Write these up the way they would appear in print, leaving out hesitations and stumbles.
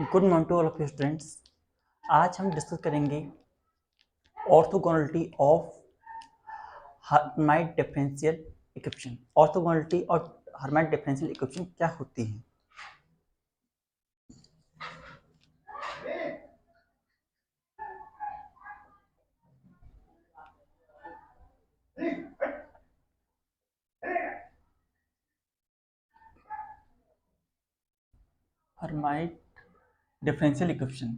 Good morning to all of you students. आज हम discuss करेंगे orthogonality of Hermite differential equation. Orthogonality और Hermite differential equation क्या होती है? हर्माइट डिफरेंशियल इक्वेशन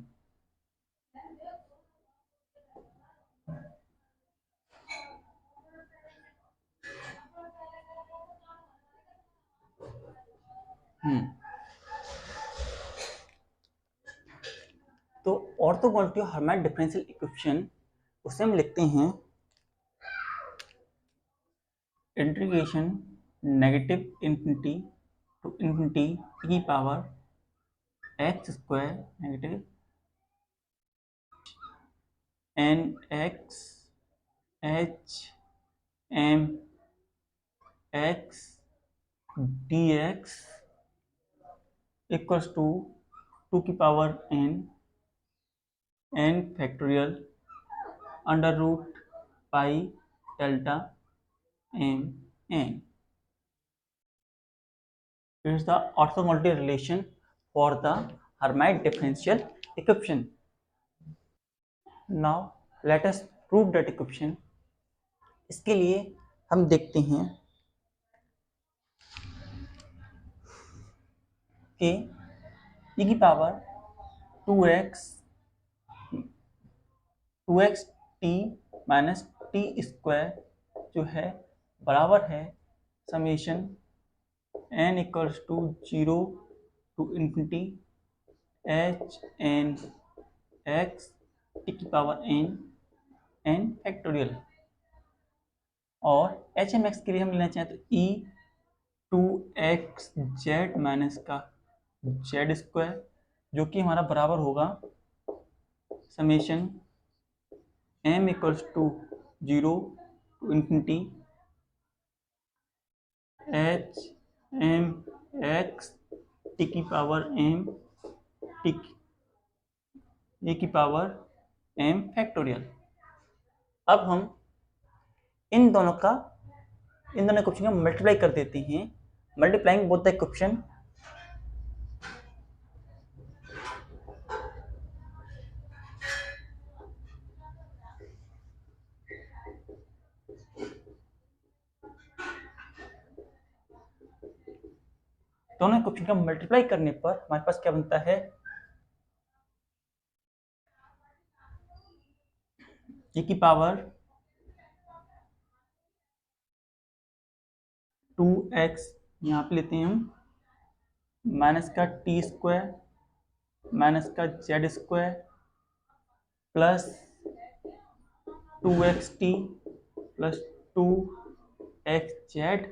तो ऑर्थोगोनलिटी और हर्माइट डिफरेंशियल इक्वेशन उसे हम लिखते हैं integration negative infinity to infinity की power x square negative n x H M x d x equals to 2 की power n factorial under root pi delta m n is the orthogonality relation for the Hermite differential equation. Now let us prove that equation. इसके लिए हम देखते हैं कि e की power 2x t minus T square जो है बराबर है summation n equals to 0 to infinity H N X T की पावर n फैक्टोरियल। और एच एम एक्स के लिए हम लेना चाहें तो ई 2x जेड माइनस का जेड स्क्वायर जो कि हमारा बराबर होगा summation m equals to 0 to infinity H M x T की पावर m टी ए की पावर m फैक्टोरियल। अब हम इन दोनों इक्वेशन का मल्टीप्लाई कर देते हैं। मल्टीप्लाइंग बोथ द इक्वेशन दोनों इक्वेशन का मल्टीप्लाई करने पर हमारे पास क्या बनता है e की पावर 2x यहाँ पे लेते हैं हम माइनस का टी स्क्वायर माइनस का Z square plus 2xt plus 2xz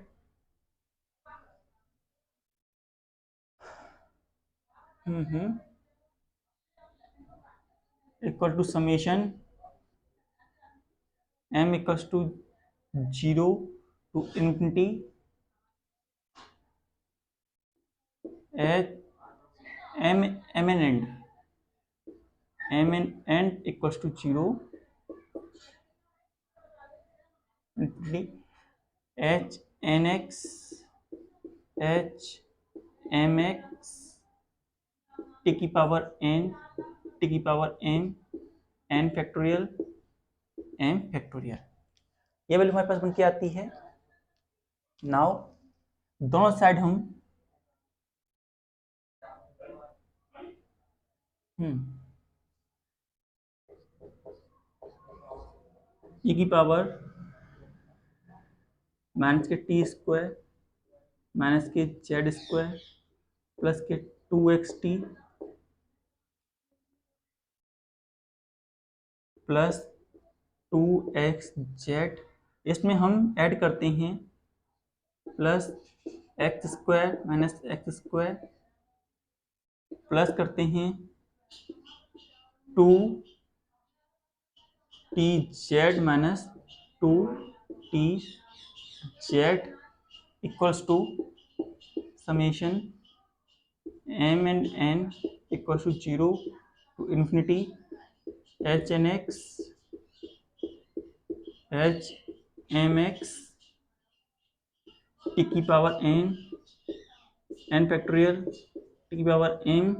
equal to summation m equals to 0 to infinity m n end equals to 0 infinity h nx h mx T की power n T की power n factorial m factorial. ये value हमारे पास बन के आती है। Now दोनों साइड हम e की पावर माइनस के टी स्क्वायर माइनस के जेड स्क्वायर प्लस के 2xt प्लस 2xz इसमें हम ऐड करते हैं plus X square minus x square plus करते हैं 2tz minus 2tz equals to summation m and n equal to 0 to infinity H N x H M x T की power N factorial T की power M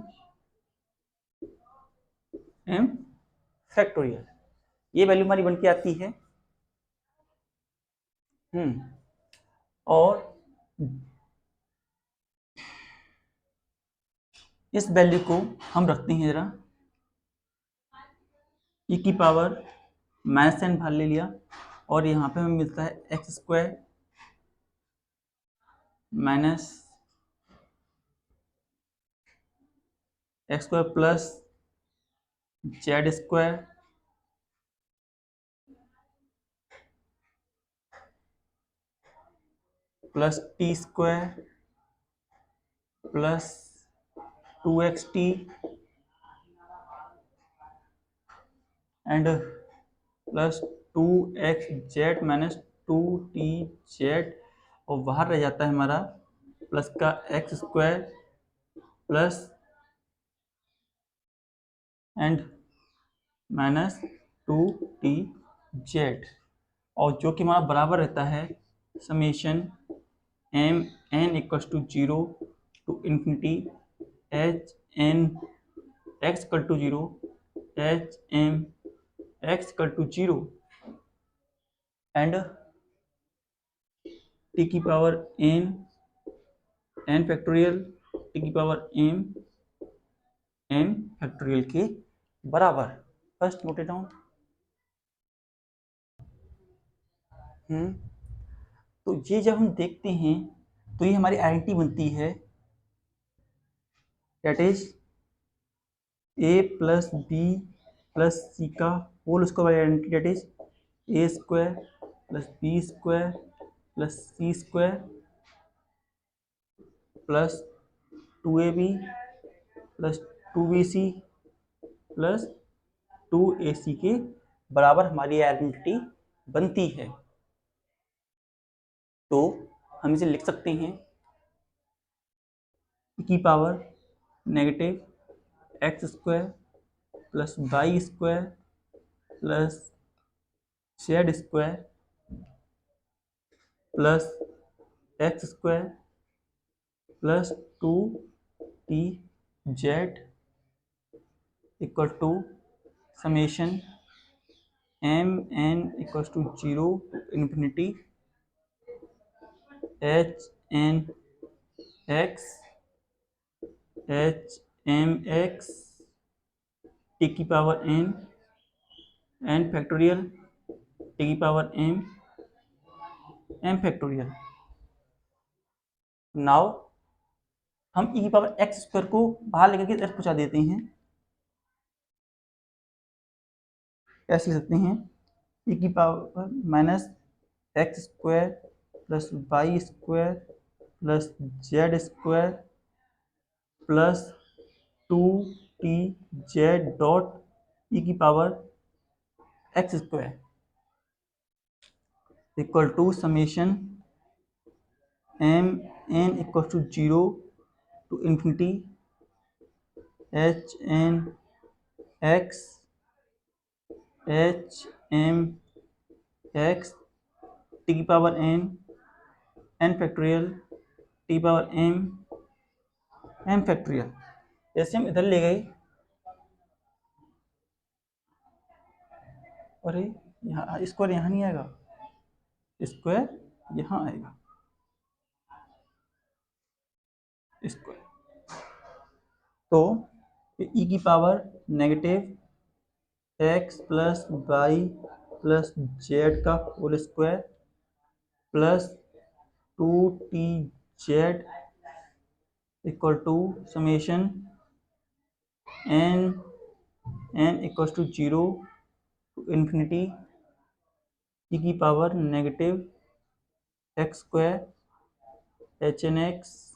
factorial, ये value हमारी बन के आती है। और इस वैल्यू को हम रखते हैं जरा ई की पावर माइनस एन बाहर ले लिया, और यहाँ पे हमें मिलता है X square minus x square plus Z square plus T square plus 2xt and plus 2xz minus 2tz, और बाहर रह जाता है हमारा प्लस का X square plus and minus 2tz, और जो कि हमारा बराबर रहता है summation M N equals to 0 to infinity H N X equal to 0 H M X equal to 0 and T की पावर एन फैक्टोरियल टी की पावर एम फैक्टोरियल के बराबर। First note it down. तो ये जब हम देखते हैं तो ये हमारी आइडेंटिटी बनती है, that is a plus b plus c का whole square identity, that is a square plus b square plus c square plus 2ab plus 2bc plus 2ac के बराबर हमारी आइडेंटिटी बनती है। तो हम इसे लिख सकते हैं e की power negative x square plus Y square plus Z square plus X square plus 2tz equal to summation M N equal to 0 infinity H N x H M x T की power N factorial T की power M factorial. Now हम E की power x square को बाहर लेकर के इधर पहुंचा देते हैं, कैसे लिख सकते हैं ई की power minus x square plus Y square plus Z square plus 2tz dot e की power x square equal to summation M N equal to 0 to infinity H N x H M x T की power N factorial T की power M factorial. जैसे हम इधर ले गए, अरे यहाँ स्क्वायर यहाँ नहीं आएगा, स्क्वायर यहाँ आएगा स्क्वायर। तो ई की power negative x plus y plus z का whole square plus 2tz equal to summation n equal to 0 to infinity e की power negative x square H N x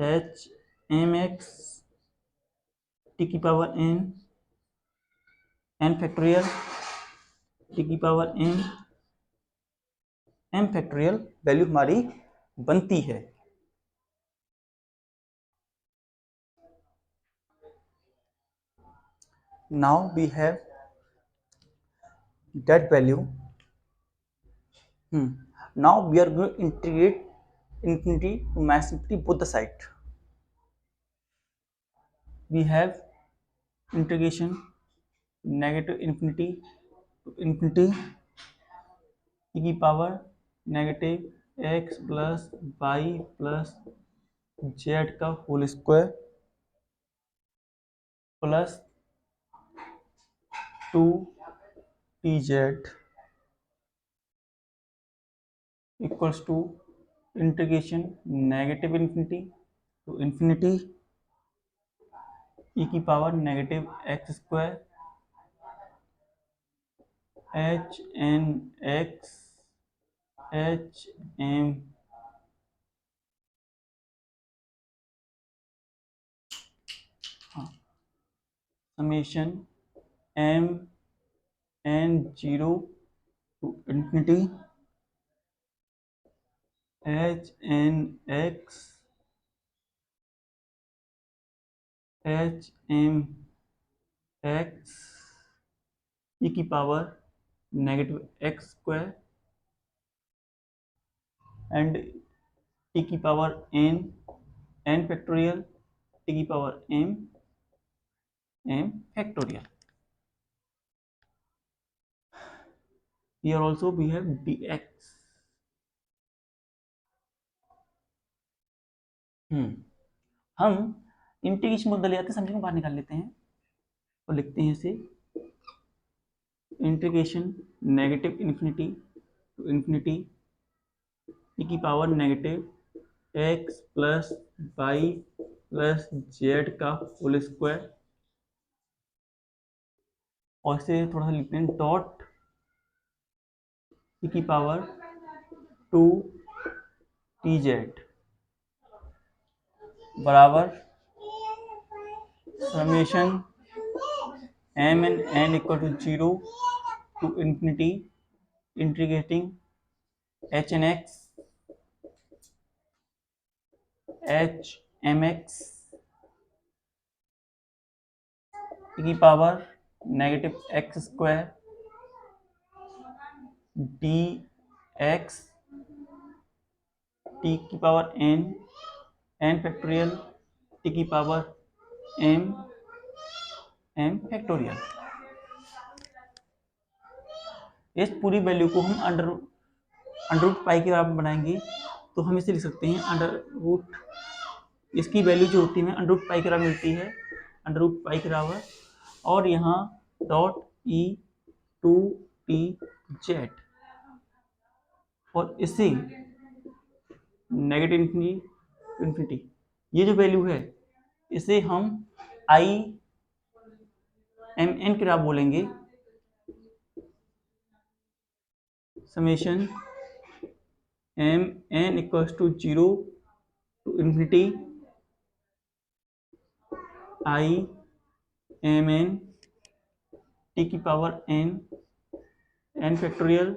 H M x T की power N factorial T की power M factorial value हमारी बनती है। now we have that value. Now we are going to integrate infinity to mass infinity both the side. We have integration negative infinity to infinity e की power negative x plus y plus z का whole square plus 2tz equals to integration negative infinity to infinity e की power negative x square H N x H m summation M n 0 to infinity H N x H M x e की power negative x square and T की power N factorial T की power M factorial. Here also we have dx. हम integration मुद्दा ले आते समीकरण बाहर निकाल लेते हैं और लिखते हैं इसे integration negative infinity to infinity e की power negative x plus y plus z का होल स्क्वायर और इसे थोड़ा सा लिखते हैं डॉट ई की पावर 2tz बराबर summation M n n equal to 0 to infinity integrating h N x H M x की power negative x square d x T की पावर एन फैक्टोरियल टी की पावर एम फैक्टोरियल. इस पूरी value को हम under root पाई के बराबर बनाएंगे तो हम इसे लिख सकते हैं अंडर रूट. इसकी वैल्यू जो होती है अंडर रूट पाई के बराबर मिलती है अंडर रूट पाई के बराबर और यहाँ डॉट ई 2tz और इससे नेगेटिव इन्फिनिटी ये जो वैल्यू है इसे हम आई एम एन के बराबर बोलेंगे summation M N equals to 0 to infinity I M N T की पावर एन फैक्टोरियल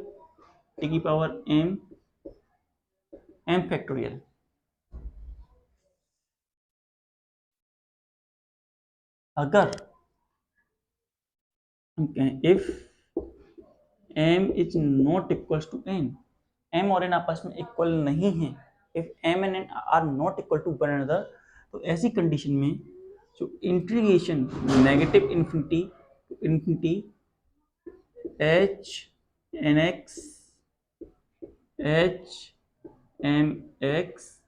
टी की पावर एम फैक्टोरियल. अगर हम कहें if m is not equals to n, m और n आपस में इक्वल नहीं है, if m and n are not equal to one another, तो ऐसी कंडीशन में जो integration negative infinity to infinity H N x H M x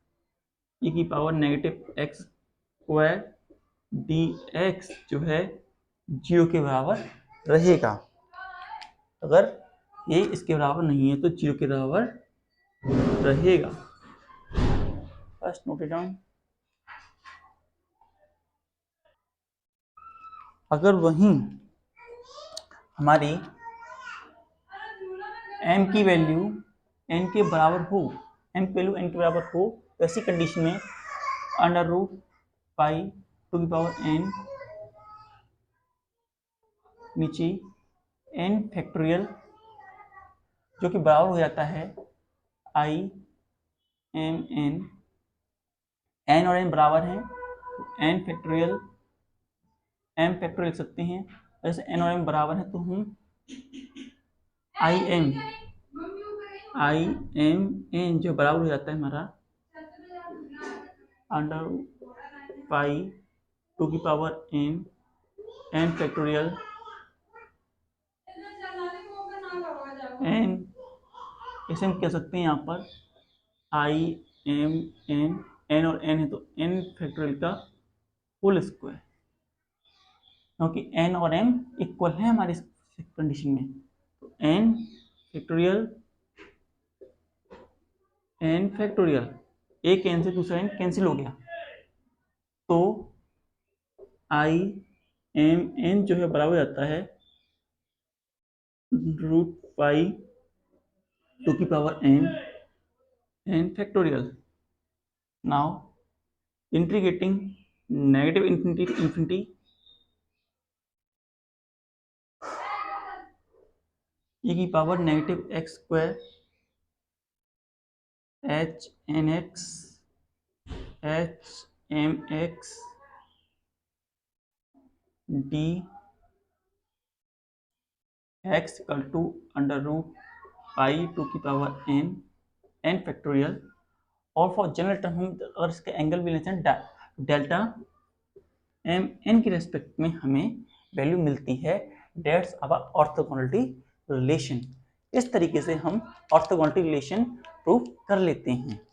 e की power negative x square d x जो है 0 के बराबर रहेगा. अगर ये इसके बराबर नहीं है तो 0 के बराबर रहेगा. First note it down. अगर वहीं हमारी m की वैल्यू n के बराबर हो, m की वैल्यू n के बराबर हो तो ऐसी कंडीशन में अंडर रूट पाई टू की पावर n नीचे n फैक्टोरियल जो कि बराबर हो जाता है आई एम एन और n बराबर हैं, n फैक्टोरियल m फैक्टोरियल लिख सकते हैं जैसे n और m बराबर है तो हम आई एम एन जो बराबर हो जाता है हमारा अंडर पाई टू की पावर एन फैक्टोरियल एन, इसे हम कह सकते हैं यहाँ पर आई एम एन, एन और एन है तो एन फैक्टोरियल का होल स्क्वायर, क्योंकि एन और एम इक्वल है हमारी कंडीशन में। तो एन फैक्टोरियल एक एन से दूसरा एन कैंसिल हो गया, तो आई एम एन जो है बराबर जाता है रूट पाई टू की power N factorial. Now integrating negative infinity to infinity, e की power negative x square H N x H M x d x equal to under root pi two की power N factorial. और for general term हम अगर इसके angle भी लेते हैं delta m n के रेस्पेक्ट में हमें वैल्यू मिलती है, डेट्स अवर ऑर्थोगोनलिटी रिलेशन। इस तरीके से हम ऑर्थोगोनलिटी रिलेशन प्रूव कर लेते हैं।